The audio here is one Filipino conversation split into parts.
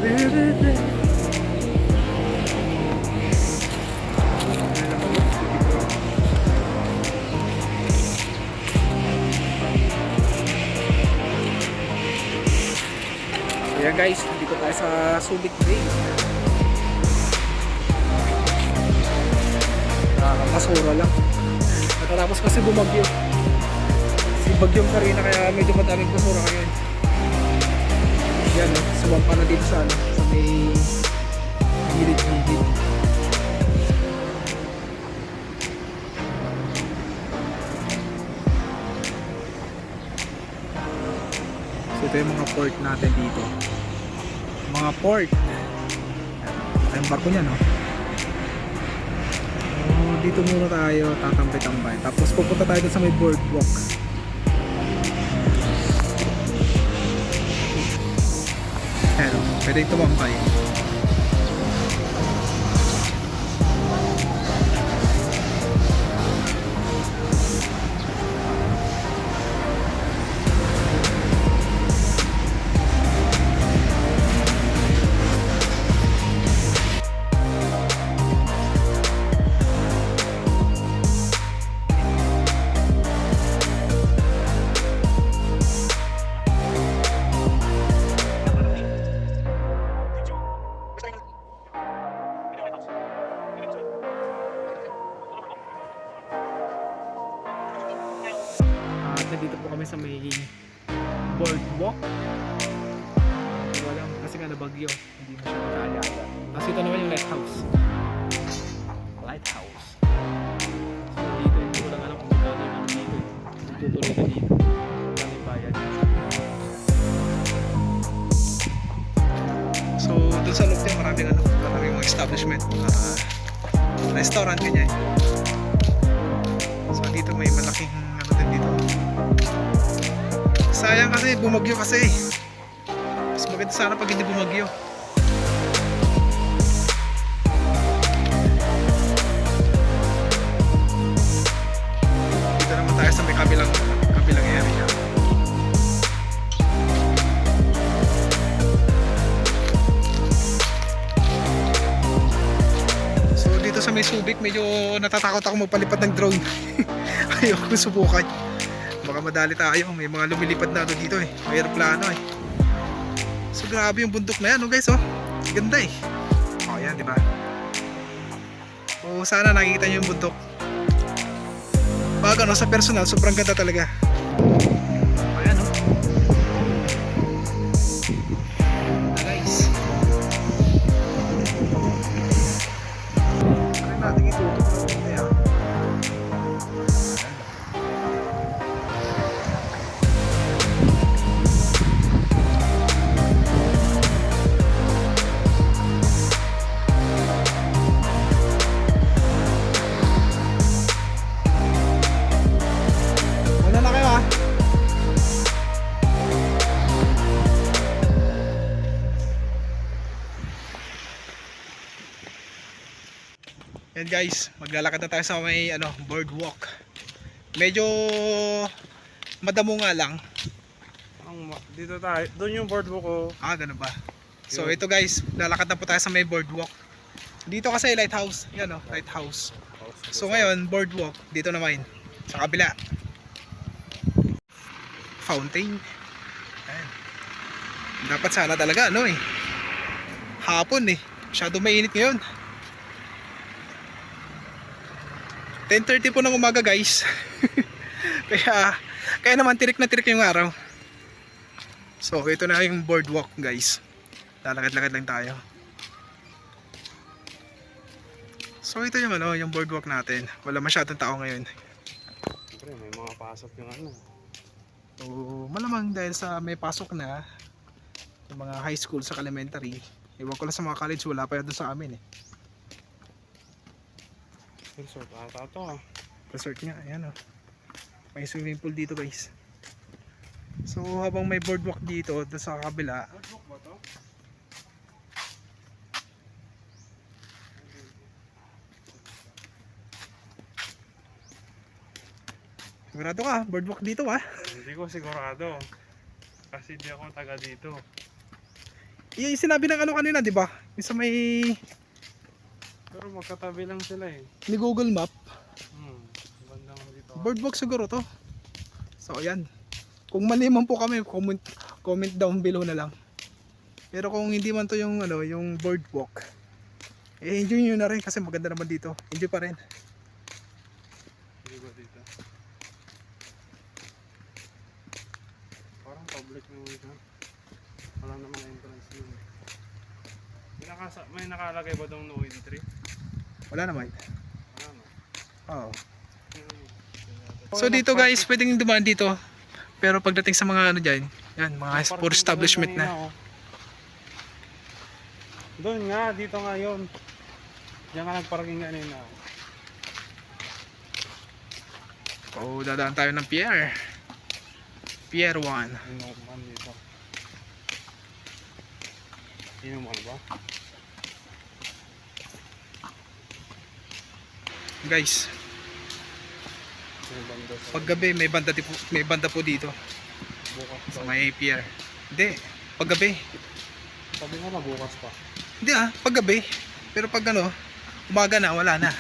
Ayan guys, dito tayo sa Subic Bay. Nakakasura lang. Natapos kasi bumagyo. Si bagyong Karina kaya medyo madaming basura ngayon. Yan o, sumampa na dito sa ano, sa may gilid-gilid. So ito yung mga port natin dito. Mga port. Ito yung barko niya no. So, dito muna tayo tatambay-tambay. Tapos pupunta tayo sa may boardwalk. Pero pwede tumambay. Nandito po kami sa may boardwalk. Walang kasi nga nabagyo, hindi na siya nakaalala. Kasi ito naman yung lighthouse. Lighthouse. So dito hindi ko lang alam kung magkano yung ano dito. Tutuloy ka dito. Wala yung bayad. So dun sa loob niya maraming mga establishment, restaurant ganyan. So dito may malaking ano din dito. Sayang kasi bumagyo kasi. Mas maganda sana pag hindi bumagyo. Dito naman tayo sa may kabilang area. So dito sa may Subic medyo natatakot ako magpalipad ng drone. Ayoko subukan. Baka madali tayo, may mga lumilipad na dito eh, may aeroplano eh. So grabe yung bundok na yan, oh guys, oh ganda eh. Oh yan, diba? Oh sana nakikita nyo yung bundok. Baga no, sa personal sobrang ganda talaga. Ayan oh. Ganda guys. Try natin itutok na ito eh. Yan guys, maglalakad na tayo sa may boardwalk. Medyo madamo nga lang. Dito tayo, doon yung boardwalk ko. Ah, ganun ba? So ito guys, lalakad na po tayo sa may boardwalk. Dito kasi lighthouse, yan oh, lighthouse. So ngayon, boardwalk, dito naman, sa kabila. Fountain. Ayan. Dapat sana talaga hapon eh. Masyado mainit ngayon. 10:30 po ng umaga guys. kaya naman tirik na tirik yung araw. So ito na yung boardwalk guys. Lalakad-lakad lang tayo. So ito yung yung boardwalk natin. Wala masyadong tao ngayon. Siyempre may mga pasok yung So malamang dahil sa may pasok na yung mga high school sa elementary. Iwan ko lang sa mga college, wala pa yun doon sa amin eh. resort ata to ah. Resort nga, ayan oh. May swimming pool dito guys. So habang may boardwalk dito sa kabila. Boardwalk ba to? Sigurado ka, boardwalk dito ah. Hindi ko sigurado. Kasi di ako taga dito. Yung sinabi ng ano kanina, di ba? Yung sa may Pero magkatabi lang sila eh. ni Google Map. Bandang dito. Boardwalk siguro to. So ayan. Kung mali man po kami, comment down below na lang. Pero kung hindi man to yung ano, yung boardwalk, eh enjoy nyo na rin kasi maganda naman dito. Enjoy pa rin. Hindi ba dito? Parang public naman ito. Wala namang entrance yun. May nakalagay ba itong no entry? Wala naman. Wala no. Oo. So dito guys, pwedeng dumaan dito. Pero pagdating sa mga ano dyan, yan, mga for establishment na. Doon nga, dito nga yun. Diyan nga nagparking nga nila. Oh, dadaan tayo ng Pier. Pier 1. Inuman dito. Inuman ba? Guys, Sinubanda sa paggabi may banda po dito bukas sa pa. may pier. Hindi, paggabi. Sabi nga na bukas pa. Hindi paggabi. Pero pag ano, umaga na, wala na.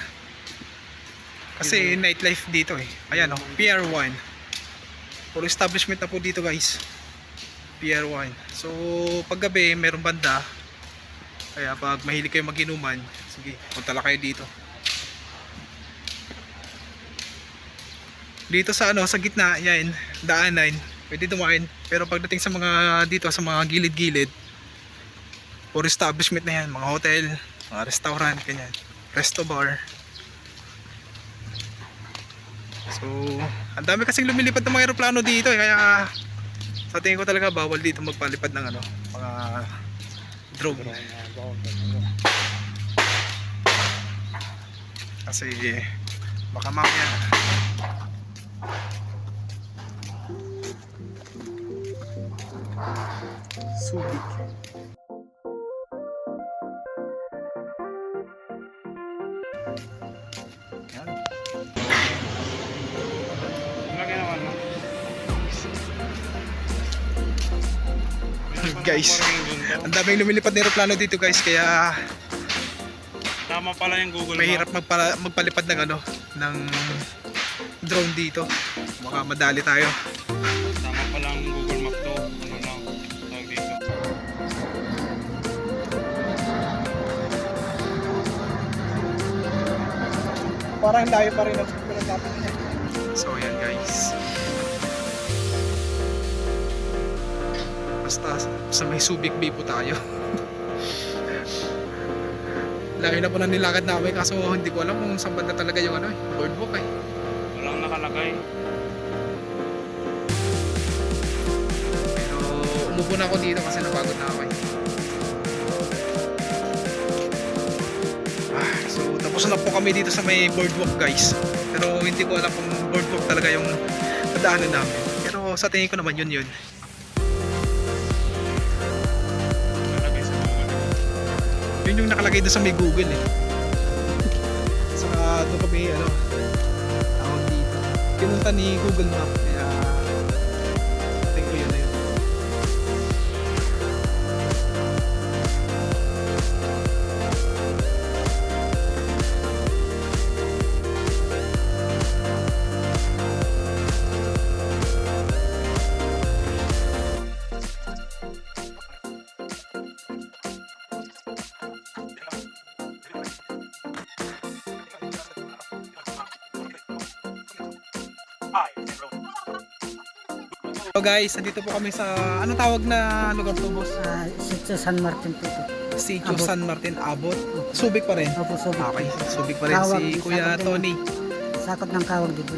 Kasi nightlife dito eh. Ayan Pier 1. Puro establishment na po dito guys. Pier 1. So, paggabi, merong banda. Kaya pag mahilig kayo mag-inuman, sige, punta lang kayo dito. Dito sa ano, sa gitna, yan, daanan, pwede dumaan. Pero pagdating sa mga dito sa mga gilid-gilid, or establishment na yan, mga hotel, mga restaurant, ganyan, resto bar. So, ang dami kasing lumilipad ng mga eroplano dito kaya sa tingin ko talaga bawal dito magpalipad ng ano, mga drone. Kasi baka mamaya Subic. Yan. Lagi naman no? Guys, ang daming lumilipad na eroplano dito guys kaya Tama pala yung Google mahirap Map. magpalipad ng ano, ng drone dito. Baka madali tayo. Tama pala ang Google Map to. Ano lang, tawag dito. Parang layo pa rin ang pinag-tapos niya. So yan guys. Basta sa may Subic Bay po tayo. Layo na po na nilakad namin kaso hindi ko alam kung saan banda talaga yung ano boardwalk eh. Walang nakalagay. Pero umupo na ako dito kasi napagod na ako eh. So tapos na po kami dito sa may boardwalk guys. Pero hindi ko alam kung boardwalk talaga yung padaanan namin. Pero sa tingin ko naman yun. Nakalagay sa Google. Yun yung nakalagay doon sa may Google eh. Saka doon kami ano, tawag dito. Pinunta ni Google Map kaya tingin ko yun na yun. So guys, nandito po kami sa anong tawag na lugar to boss? Sitio San Martin po ito. Sitio Abot. San Martin Abot. Subic pa rin. Opo, Subic. Okay, Subic pa rin Kawag, si Kuya sakop din. Tony. Sakot ng Kawag dito.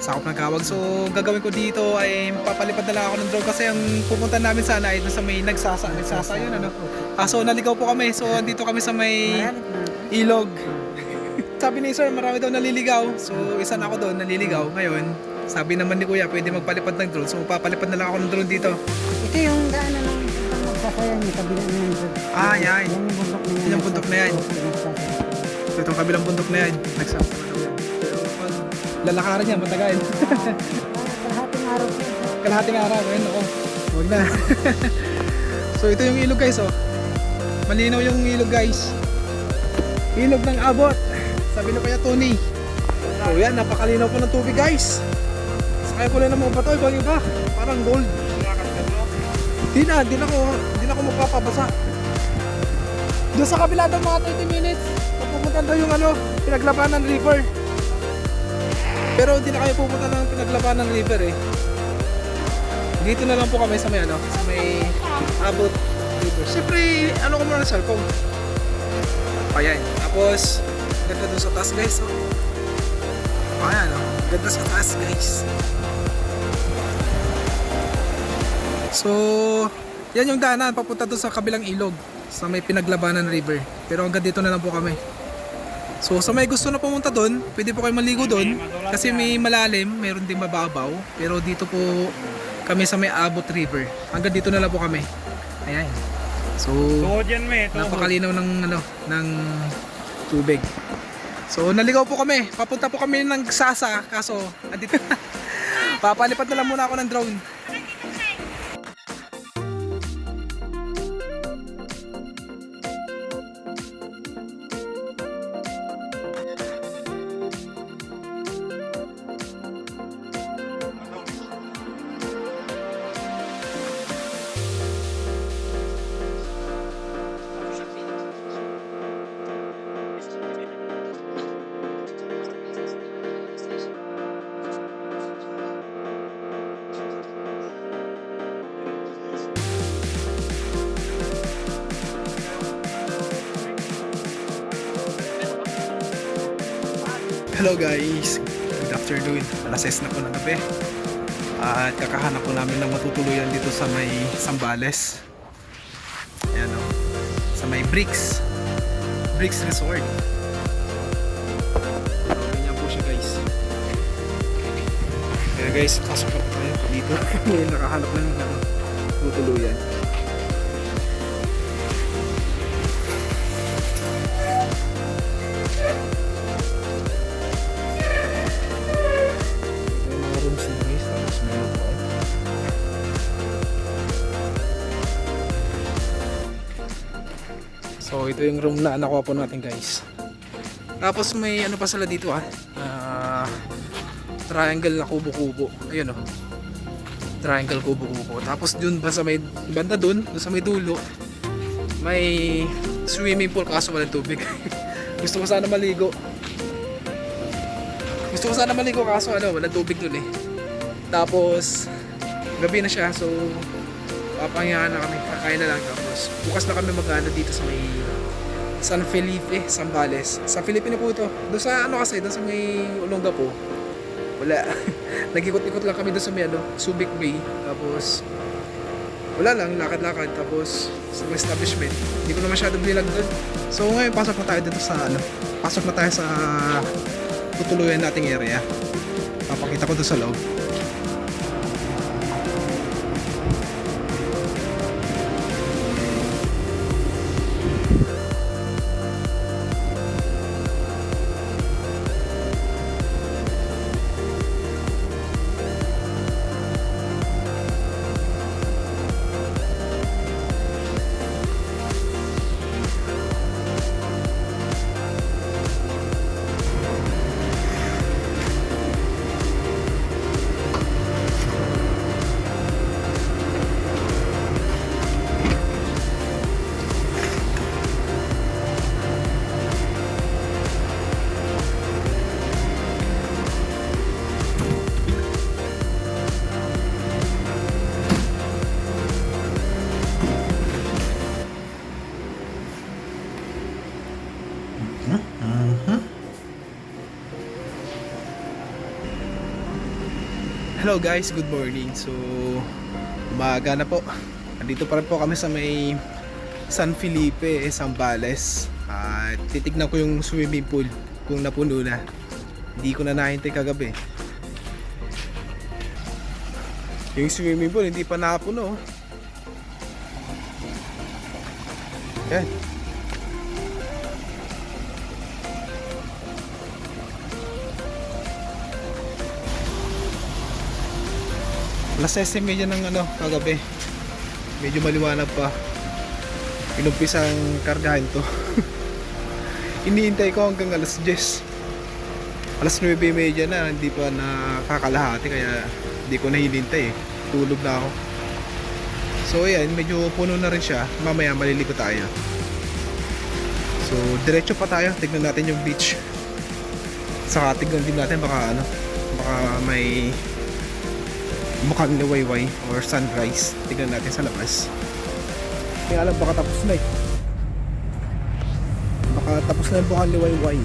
Sakop ng Kawag. So gagawin ko dito ay papalipad na lang ako ng drone kasi ang pupunta namin sana ay doon sa may nagsasa yun ano. So naligaw po kami. So andito kami sa may Marami na. ilog. Sabi ni sir, marami daw naliligaw. So isa na ako doon naliligaw. Ngayon, sabi naman ni Kuya, pwede magpalipad ng drone. So papalipad na lang ako ng drone dito. Ito yung daanan ng magsasayan yung kabila na yan. Ah, yan. Yan yung bundok na yan. Yan yung bundok na yan. Opo, nagsasayan. So itong kabilang bundok na yan, nagsasama daw yan. Pero pag lalakarin yan, matagal. Kalahating araw po. Kalahating araw, ayun ako. Huwag na. So So ito yung ilog guys oh. Malinaw yung ilog guys. Ilog ng abot. Sabi na kaya Tony. So yan, napakalinaw po ng tubig guys. Sakay ko lang ng mga bato, ibang iba. Parang gold. Di na ako magpapabasa. Doon sa kabila daw mga 30 minutes. Pupunta daw yung Pinaglabanan River. Pero hindi na kayo pupunta ng Pinaglabanan River eh. Dito na lang po kami sa may sa may Abot River. Siyempre, ko muna ng cellphone. Ayan. Tapos, ganda doon sa taas guys. Oh. Ayan ganda sa taas guys. So, yan yung daanan papunta doon sa kabilang ilog sa may Pinaglabanan River. Pero hanggang dito na lang po kami. So sa may gusto na pumunta doon, pwede po kayo maligo doon kasi may malalim, mayroon ding mababaw. Pero dito po kami sa may Abot River. Hanggang dito na lang po kami. Ayan. So Tuhod yan, me. Tuhod. napakalinaw ng ng tubig. So naligaw po kami. Papunta po kami ng Sasa kaso andito. Papalipad na lang muna ako ng drone. Hello guys, good afternoon. Alas 6 na po ng gabi. At kakahanap po namin ng matutuluyan dito sa may Zambales. Ayan o, sa may Bricks Resort. Ganyan po siya guys. Kaya guys, pasok na po tayo dito. Ngayon nakahanap lang ng matutuluyan. So ito yung room na nakuha po natin guys. Tapos may pa sila dito triangle na kubo-kubo. Ayun triangle kubo-kubo. Tapos dun ba sa may banda dun sa may dulo, may swimming pool kaso walang tubig. Gusto ko sana maligo kaso walang tubig dun eh. Tapos gabi na siya so papahingahan na kami, kakain na lang. Tapos bukas na kami mag-ano dito sa may San Felipe, Zambales. Sa Felipe na po ito. Doon sa kasi, doon sa may Olongapo. Wala. Nag-ikot-ikot lang kami doon sa may Subic Bay. Tapos wala lang, lakad-lakad. Tapos sa may establishment. Hindi ko na masyadong bilag doon. So ngayon pasok na tayo dito sa pasok na tayo sa tutuluyan nating area. Papakita ko doon sa loob. Hello guys, good morning. So umaga na po. Andito pa rin po kami sa may San Felipe, Zambales. At titignan ko yung swimming pool kung napuno na. Hindi ko na nahintay kagabi. Yung swimming pool hindi pa napuno. Yan. Alas 6:30 ng kagabi. Medyo maliwanag pa. Inumpisang kargahan to. Iniintay ko hanggang alas 10. Alas 9:30 na, hindi pa nakakalahati kaya hindi ko na hinintay eh. Tulog na ako. So ayan, medyo puno na rin siya. Mamaya maliligo tayo. So diretso pa tayo, tignan natin yung beach. Saka tignan din natin baka may mukhang liwayway or sunrise. Tignan natin sa labas. Hindi alam, baka tapos na eh. Baka tapos na yung mukhang liwayway.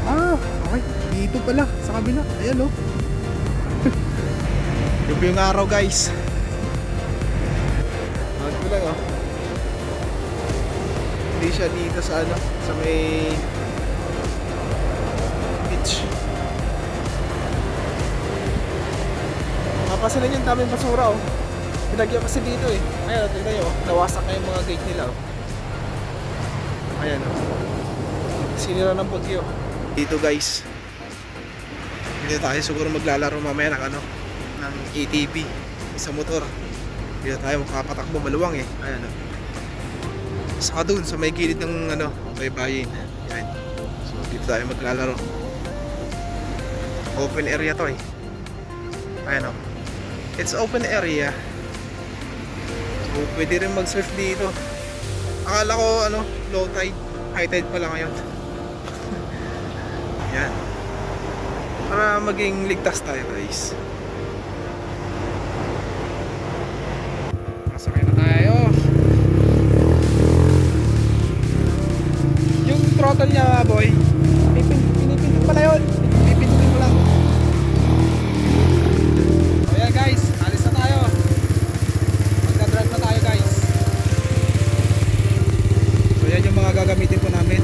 Ah, okay. Dito pala, sa kabila. Ayan o. Yung po yung araw guys. Bakit ko lang o. Hindi siya dito sa ano, sa may beach. Mapasalan yung daming basura o. Pinagyan kasi dito eh. Ayan, tignan nyo, nawasak na yung mga gate nila o. Ayan o. Sinira ng bagyo. Dito guys. Dito tayo siguro maglalaro mamaya ng ano, ng ATV sa motor. Dito tayo makapatakbo, maluwang eh. Ayan o. Saka dun sa may gilid ng ano, baybayin. Ayan. So dito tayo maglalaro. Open area to eh. Ayan o. It's open area. So pwede rin mag-surf dito. Akala ko ano, low tide, high tide pala ngayon. Yan. Para maging ligtas tayo guys. Masakay na tayo. Yung throttle niya boy, pinipindot pala yun. Pipindutin mo lang. So yan guys, alis na tayo. Magdadrive na tayo guys. So yan yung mga gagamitin po namin.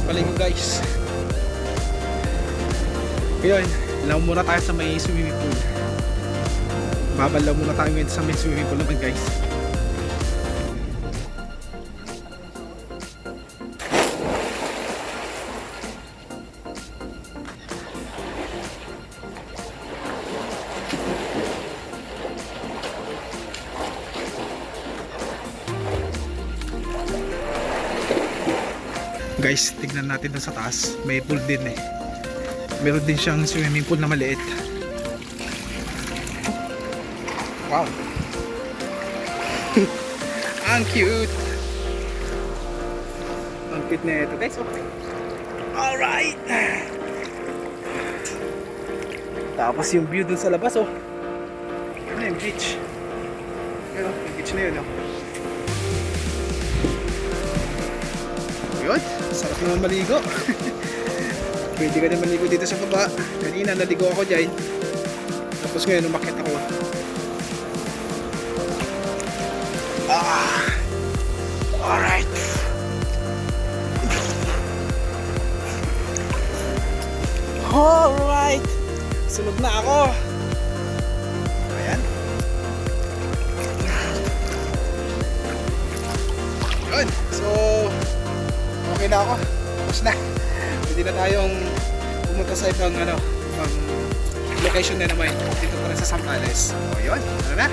Palingo guys. Ngayon, lang muna tayo sa may swimming pool. Babalaw muna tayo ngayon sa may swimming pool naman guys. Guys, tignan natin doon sa taas. May pool din eh. Meron din siyang swimming pool na maliit. Wow. Ang cute. Ang cute na ito guys. Okay. Alright. Tapos yung view dun sa labas oh. Ano yung beach? Yun oh, yung beach na yun oh. Yun, sarap naman maligo. Pwede ka din maligo dito sa baba. Kanina naligo ako dyan. Tapos ngayon umakyat ako. Alright. Alright. Sunod na ako. Ayan. Yun. So, okay na ako. Tapos na. Pwede na tayong pumunta sa ibang location na naman. Dito pa rin sa Zambales. O yun. Ano na?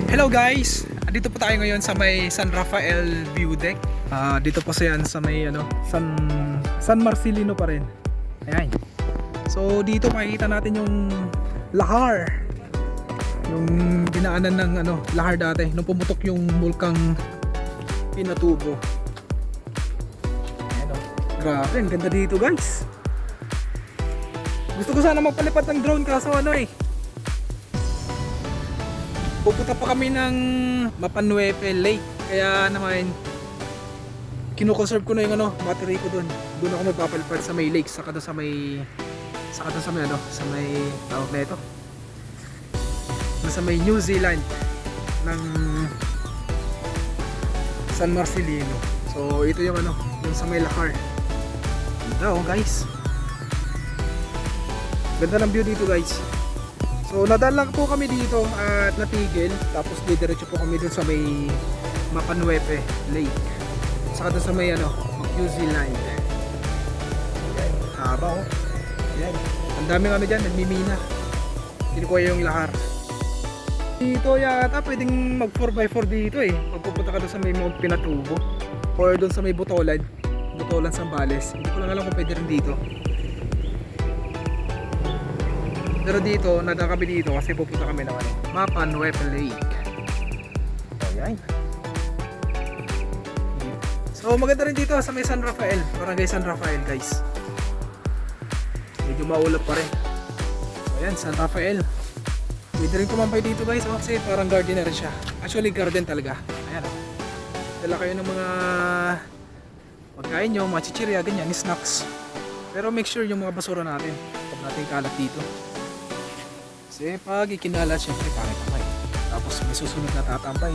Hello guys! Dito po tayo ngayon sa may San Rafael View Deck. Dito po sa may San Marcelino pa rin. Ayan. So dito makikita natin yung lahar. Yung dinaanan ng lahar dati nung pumutok yung bulkang Pinatubo. Ayan oh. Grabe, ang ganda dito guys. Gusto ko sana magpalipad ng drone kaso pupunta pa kami ng Mapanuepe Lake. Kaya naman kino-conserve ko na yung battery ko doon. Doon ako magpapalipad sa may lake, saka doon sa may tawag na ito. Sa may New Zealand ng San Marcelino. So ito yung yung sa may Lahar. Ganda oh guys. Ganda ng view dito guys. So nadaan lang po kami dito at natigil. Tapos didiretso po kami dun sa may Mapanuepe Lake. Saka dun sa may New Zealand. Ayan, haba oh. Ayan. Ang daming dyan, nagmimina. Kinukuha yung lahar. Dito yata pwedeng mag 4x4 dito eh. Pagpupunta ka dun sa may Mount Pinatubo. Or dun sa may Butolan Zambales. Hindi ko lang alam kung pwede rin dito. Pero dito, nadaan kami dito kasi pupunta kami ng Mapanuepe Lake. Ayan. So maganda rin dito sa may San Rafael. Barangay San Rafael guys. Medyo maulap pa rin. So ayan, San Rafael. Pwede rin kumampay dito guys kasi parang garden na rin siya. Actually garden talaga. Ayan o. Dala kayo ng mga pagkain nyo, mga chichirya, ganyan, snacks. Pero make sure yung mga basura natin. Huwag natin kalat dito. Kasi pag ikinalat, syempre pangit naman. Tapos may susunod na tatampay.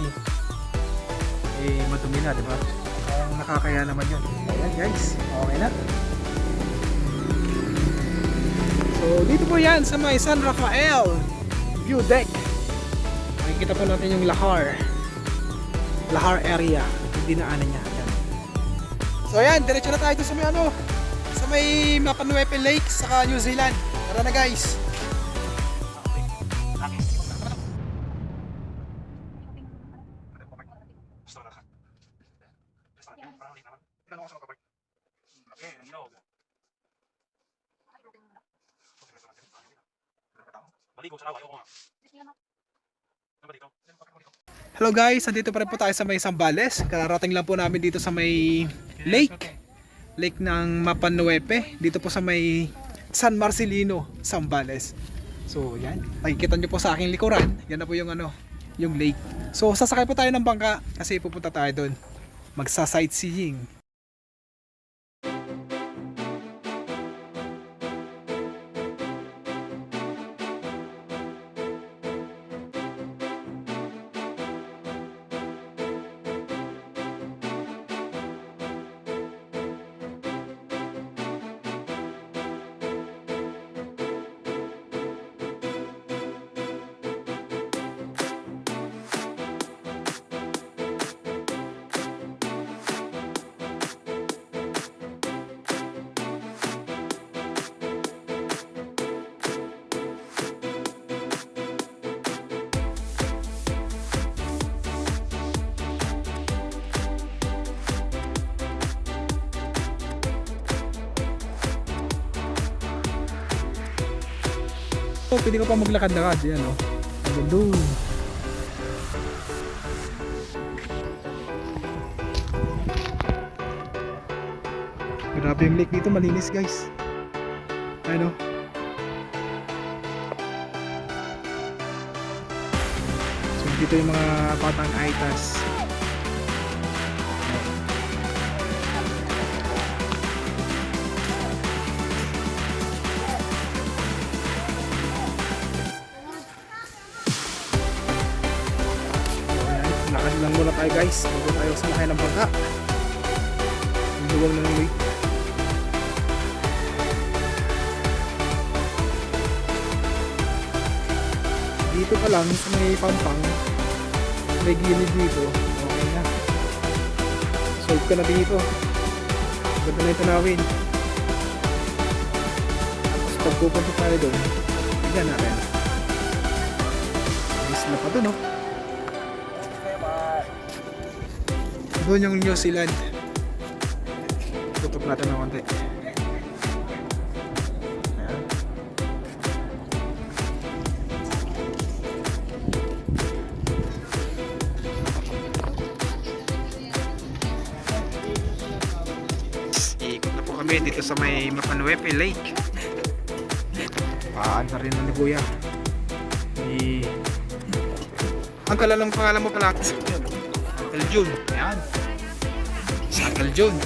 Madumi na, diba? Parang nakakaya naman yun. Ayan guys, okay na. So dito po yan sa may San Rafael View Deck. Makikita po natin yung Lahar area. Yung dinaanan niya. Ayan. So ayan, diretso na tayo sa may sa may Mapanuepe Lake sa New Zealand. Tara na guys. Hello guys, nandito pa rin po tayo sa may Zambales. Kararating lang po namin dito sa may lake ng Mapanuepe. Dito po sa may San Marcelino, Zambales. So yan, makikita nyo po sa aking likuran. Yan na po yung yung lake. So sasakay po tayo ng bangka kasi pupunta tayo doon. Magsa-sightseeing. So, pwede ka pa maglakad-lakad. Yan o. Hanggang doon. Grabe yung lake dito, malinis guys. Ano? So dito yung mga batang aitas. Lakad lang muna tayo guys. Bago tayo sa lakay ng bangka. Ang luwang ng lake. Dito pa lang sa may pampang, may gilid dito, okay na. Solve ka na dito. Ganda na yung tanawin. Tapos pag pupunta tayo doon, bigyan natin. Ayos na pa doon, no? Doon yung New Zealand. Tutok natin ng konti. Ikot na po kami dito sa may Mapanuepe Lake. Paan na rin ni Kuya. Ang kalalang pangalan mo pala. Uncle June. Ayan. Si Uncle June.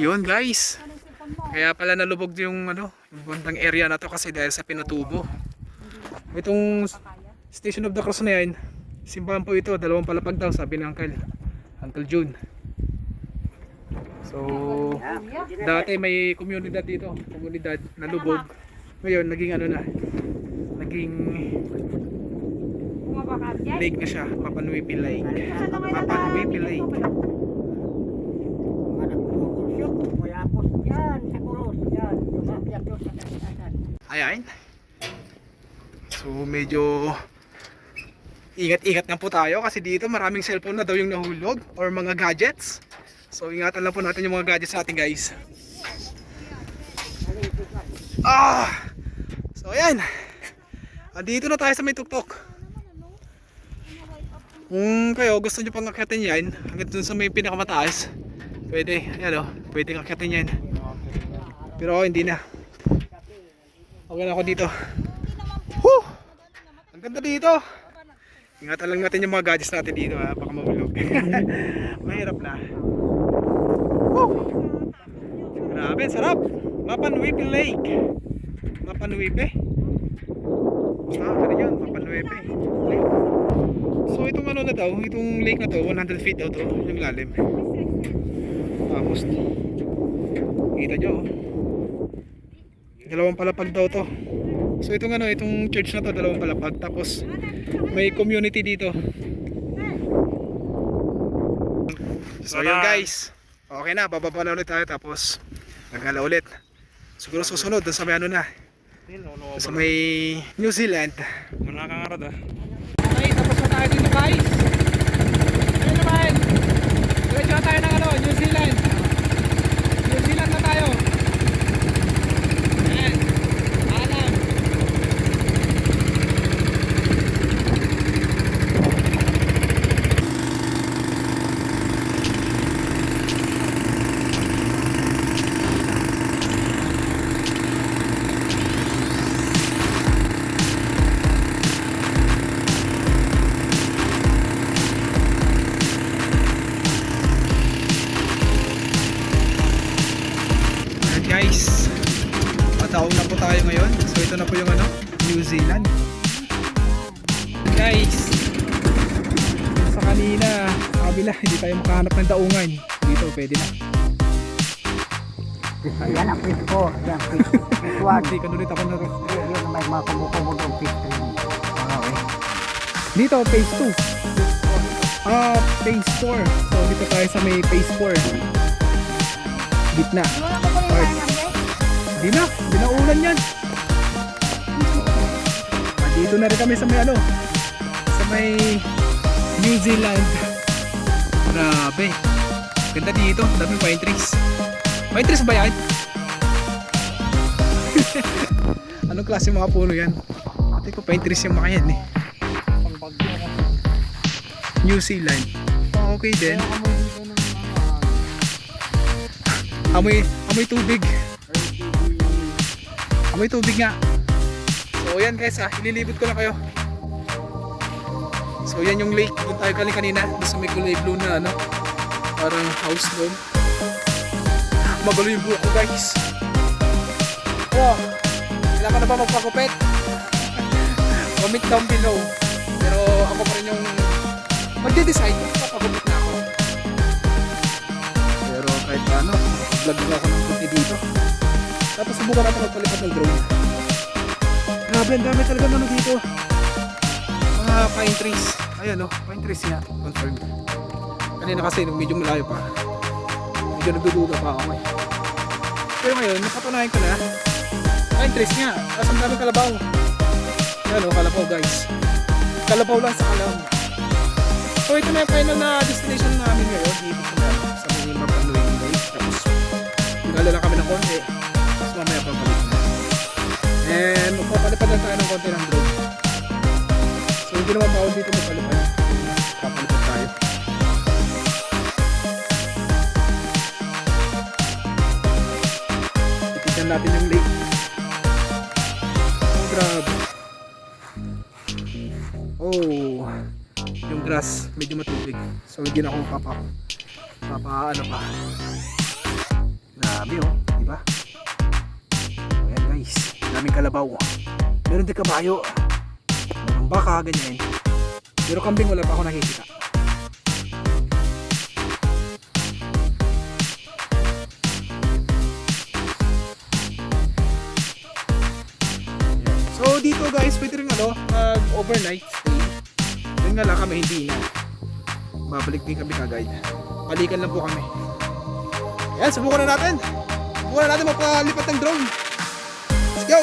Yun guys, kaya pala nalubog yung yung bandang area na to kasi dahil sa Pinatubo. Itong Station of the Cross na yan, simbahan po ito, 2 palapag daw sabi ng Uncle June. So dati may komunidad dito, komunidad nalubog. Ngayon naging naging lake na siya, Mapanuepe Lake. Mapanuepe Lake. Ayan. So medyo ingat-ingat nga po tayo kasi dito maraming cellphone na daw yung nahulog or mga gadgets. So ingatan lang po natin yung mga gadgets natin guys. So ayan. Dito na tayo sa may tuktok. Kung kayo gusto nyo pang akyatin yan hanggang dun sa may pinakamataas, pwede, ayan pwede akyatin yan. Pero ako hindi na. Okay na ako dito. Woo! Ang ganda dito. Ingatan lang natin yung mga gadgets natin dito, baka mahulog. Mahirap na. Woo! Grabe, sarap. Mapanwipe Lake. Mapanwipe. Ano yun? Mapanwipe Lake. So itong ano na daw, itong lake na to, 100 feet daw to, yung lalim. Tapos kita nyo, dalawang palapag daw to. So itong ano, itong church na to, dalawang palapag. Tapos may community dito. So yun guys, okay na, bababa na ulit tayo. Tapos nagala ulit. Siguro susunod dun sa may ano na, sa may New Zealand. Manakangarad ah. Okay, tapos na tayo dito guys. Ayun naman, diretso na tayo ng ano, New Zealand. New Zealand na tayo. Ayan, alam. Guys, pataong na po tayo ngayon. So ito na po yung ano, New Zealand. Guys, sa kanina, kabila, hindi tayo makahanap ng daungan. Dito, pwede na. Yan ang fish ko. Yan, fish. Fish one. Hindi, kanulit ako na. Yun, may mga kumukubo ng fish rin. Okay. Dito, phase 2. Phase 4. So dito tayo sa may phase 4. Gitna. Hindi na ulan yan. Dito na rin kami sa may ano, sa may New Zealand. Grabe, ganda dito, daming pine trees. Pine trees ba yan? Anong klase mga puno yan? Ate ko pine trees yung mga yan eh. New Zealand. Okay din. Amoy tubig. Amoy tubig nga. So yan guys ha, ililibot ko na kayo. So yan yung lake, doon tayo galing kanina, doon sa may kulay blue na ano, parang house doon. Magulo yung buhok ko guys. Oh, kailangan na ba magpakupit? Comment down below. Pero ako pa rin yung magde-decide kung papagupit na ako. Pero kahit paano, vlog na ako ng kunti dito. Tapos subukan natin magpalipat ng drone. Grabe, ang dami talaga ano dito. Mga pine trees. Ayan o, pine trees nga. Confirm. Kanina kasi nung medyo malayo pa, medyo nagduduga pa ako eh. Pero ngayon, napatunayan ko na, pine trees nga. Tapos ang daming kalabaw. Ayan o, kalabaw guys. Kalabaw lang sa kalaw. So ito na yung final na destination namin ngayon. Dito sa may Mapanwipe Lake. Tapos, tingala lang kami ng konti. Tapos mamaya pabalik na. And magpapalipad lang tayo ng konti ng drone. So hindi naman bawal dito magpalipad. Papalipad tayo. Titignan natin yung lake. Oh, grabe. Oh, yung grass medyo matubig. So hindi na ako ano pa. Grabe oh, diba? Ayan guys, daming kalabaw. Meron din kabayo. Meron baka, ganyan. Pero kambing wala pa ako nakikita. So dito guys, pwede rin ano, overnight stay. Yun nga lang kami, hindi na. Babalik din kami kagad. Balikan lang po kami. Yan, subukan na natin. Subukan na natin magpalipat ng drone. Let's go!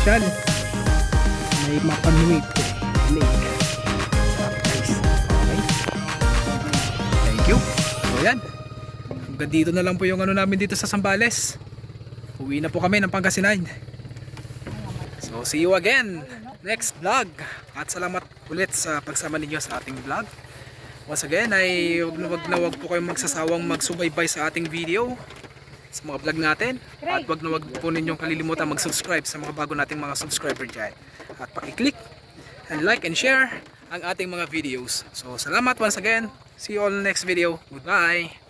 pasyal. May mapanuit lake. Guys, okay. Thank you. So yan. Hanggang dito na lang po yung ano namin dito sa Zambales. Uwi na po kami ng Pangasinan. So see you again next vlog. At salamat ulit sa pagsama ninyo sa ating vlog. Once again ay wag po kayong magsasawang magsubaybay sa ating video, sa mga vlog natin. At wag po ninyong kalilimutan mag-subscribe sa mga bago nating mga subscriber dyan. At paki-click and like and share ang ating mga videos. So salamat once again. See you all next video. Goodbye.